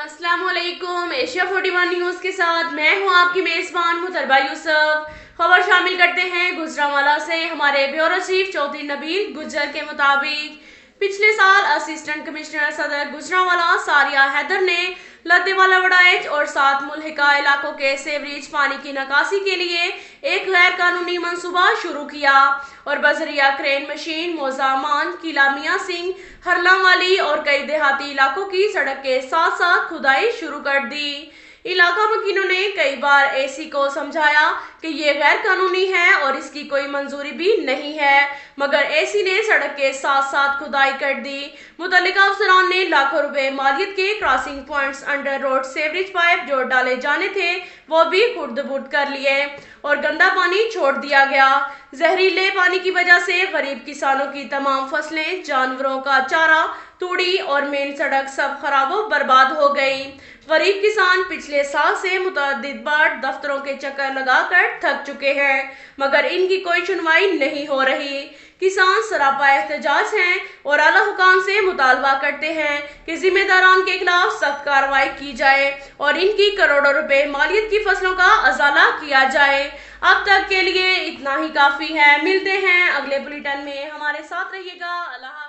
अस्सलाम वालेकुम। Asia 41 news के साथ मैं हूं आपकी मेज़बान मुतलबा यूसुफ। खबर शामिल करते हैं गुजरांवाला से। हमारे ब्यूरो चीफ चौधरी नबील गुज्जर के मुताबिक पिछले साल असिस्टेंट कमिश्नर सदर गुजरांवाला सारिया हैदर ने लद्देवाला वड़ाइच और 7 मुल्हिका इलाकों के सेवरेज पानी की निकासी के लिए एक गैर कानूनी मंसूबा शुरू किया और बजरिया क्रेन मशीन मोजामान किला मियां सिंह हरलावाली और कई देहाती इलाकों की सड़क के साथ साथ खुदाई शुरू कर दी। इलाका वकीलों ने कई बार एसी को समझाया कि ये गैर कानूनी है और इसकी कोई मंजूरी भी नहीं है, मगर एसी ने सड़क के साथ साथ खुदाई कर दी। मुतल्लिका अफसरान ने लाखों रुपए मालियत के crossing points, under road sewerage pipe जो डाले जाने थे वो भी खुर्द-बुर्द कर लिए और गंदा पानी छोड़ दिया गया। जहरीले पानी की वजह से गरीब किसानों की तमाम फसलें, जानवरों का चारा, तूड़ी और मेन सड़क सब खराब व बर्बाद हो गई। गरीब किसान पिछले साल से मुतअद्दिद बार दफ्तरों के चक्कर लगाकर थक चुके हैं, मगर इनकी कोई सुनवाई नहीं हो रही। किसान सरापा एहतजाज हैं और आला हुकाम से मुतालबा करते हैं कि जिम्मेदारान के खिलाफ सख्त कार्रवाई की जाए और इनकी करोड़ों रुपए मालियत की फसलों का अजाला किया जाए। अब तक के लिए इतना ही काफी है। मिलते हैं अगले बुलेटिन में, हमारे साथ रहिएगा। अल्लाह।